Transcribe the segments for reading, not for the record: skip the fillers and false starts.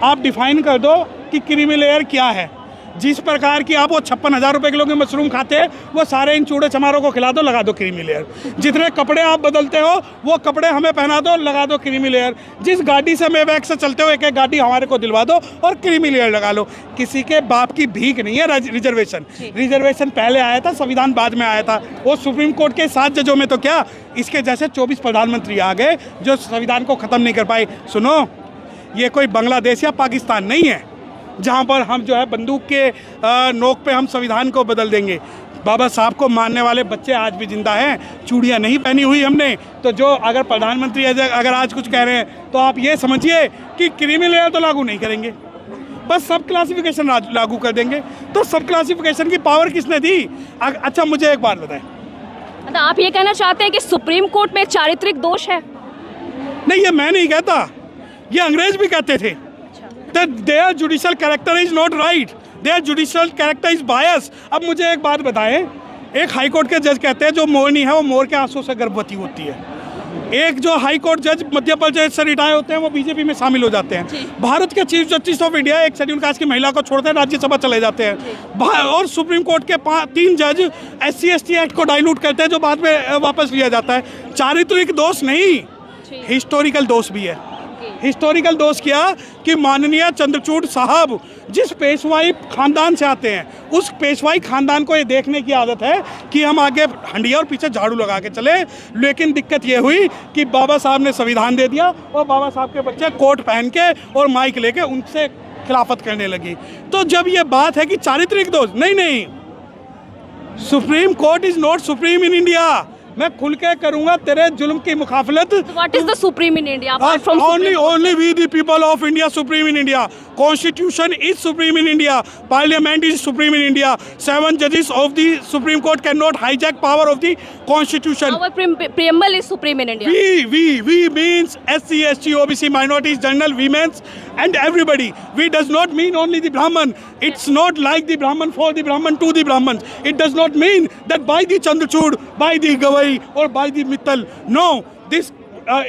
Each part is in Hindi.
आप डिफाइन कर दो कि क्रीमी लेयर क्या है। जिस प्रकार की आप वो 56,000 रुपये किलो के मशरूम खाते हैं वो सारे इन चूड़े चमारों को खिला दो, लगा दो क्रीमी लेयर। जितने कपड़े आप बदलते हो वो कपड़े हमें पहना दो, लगा दो क्रीमी लेयर। जिस गाड़ी से मेवैक से चलते हो एक एक गाड़ी हमारे को दिलवा दो और क्रीमी लेयर लगा लो। किसी के बाप की भीख नहीं है रिजर्वेशन। रिजर्वेशन पहले आया था, संविधान बाद में आया था। वो सुप्रीम कोर्ट के 7 जजों में तो क्या, इसके जैसे 24 प्रधानमंत्री आ गए जो संविधान को ख़त्म नहीं कर पाए। सुनो, ये कोई बांग्लादेश या पाकिस्तान नहीं है जहाँ पर हम जो है बंदूक के नोक पे हम संविधान को बदल देंगे। बाबा साहब को मानने वाले बच्चे आज भी जिंदा हैं, चूड़ियाँ नहीं पहनी हुई हमने। तो जो अगर प्रधानमंत्री अगर आज कुछ कह रहे हैं तो आप ये समझिए कि क्रीमी लेयर तो लागू नहीं करेंगे, बस सब क्लासिफिकेशन लागू कर देंगे। तो सब क्लासिफिकेशन की पावर किसने दी? अच्छा मुझे एक बात बताएं, तो आप ये कहना चाहते हैं कि सुप्रीम कोर्ट में चारित्रिक दोष है? नहीं, ये मैं नहीं कहता, ये अंग्रेज भी कहते थे। Their judicial character is not right. Their judicial character is bias. अब मुझे एक बात बताएं, एक हाई कोर्ट के जज कहते हैं जो मोरनी है वो मोर के आंसू से गर्भवती होती है। एक जो हाई कोर्ट जज मध्य प्रदेश से रिटायर होते हैं वो बीजेपी में शामिल हो जाते हैं। भारत के चीफ जस्टिस ऑफ इंडिया एक शेड्यूल कास्ट की महिला को छोड़ते हैं, राज्यसभा चले जाते हैं। और सुप्रीम कोर्ट के 3 जज SC/ST एक्ट को डाइल्यूट करते हैं जो बाद में वापस लिया जाता है। चारित्रिक दोष नहीं, हिस्टोरिकल दोष भी है। हिस्टोरिकल दोष किया कि माननीय चंद्रचूड़ साहब जिस पेशवाई खानदान से आते हैं उस पेशवाई खानदान को ये देखने की आदत है कि हम आगे हंडिया और पीछे झाड़ू लगा के चले। लेकिन दिक्कत ये हुई कि बाबा साहब ने संविधान दे दिया और बाबा साहब के बच्चे कोट पहन के और माइक लेके उनसे खिलाफत करने लगी। तो जब ये बात है कि चारित्रिक दोष, नहीं, supreme court is not supreme in India. मैं खुल के करूंगा तेरे जुल्म की मुखाफलत। What is the supreme in India? Only we the people of India supreme in India. Constitution is supreme in India. Parliament is supreme in India. 7 judges of the Supreme Court cannot hijack power of the Constitution. Our preamble is supreme in India. We means SC, ST, OBC, minorities, general, women's and everybody. We does not mean only the Brahman. It's not like the Brahman for the Brahman to the Brahmans. It does not mean that by the Chandrachud, by the Gawai or by the Mittal. No, this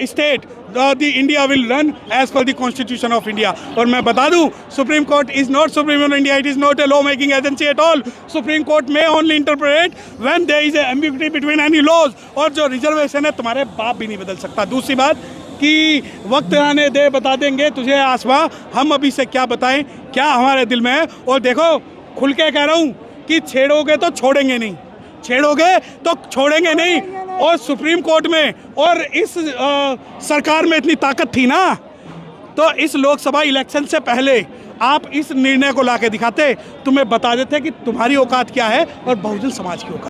state, the India will run as per the Constitution of India. और मैं बता दूं, Supreme Court is not supreme in India. It is not a law-making agency at all. Supreme Court may only interpret when there is a ambiguity between any laws. और जो रिजर्वेशन है तुम्हारे बाप भी नहीं बदल सकता। दूसरी बात कि वक्त आने दे बता देंगे तुझे आसमा, हम अभी से क्या बताएं क्या हमारे दिल में है। और देखो खुल के कह रहा हूँ कि छेड़ोगे तो छोड़ेंगे नहीं, छेड़ोगे तो छोड़ेंगे नहीं। और सुप्रीम कोर्ट में और इस सरकार में इतनी ताकत थी ना, तो इस लोकसभा इलेक्शन से पहले आप इस निर्णय को लाके दिखाते, तुम्हें बता देते कि तुम्हारी औकात क्या है और बहुजन समाज की औकात।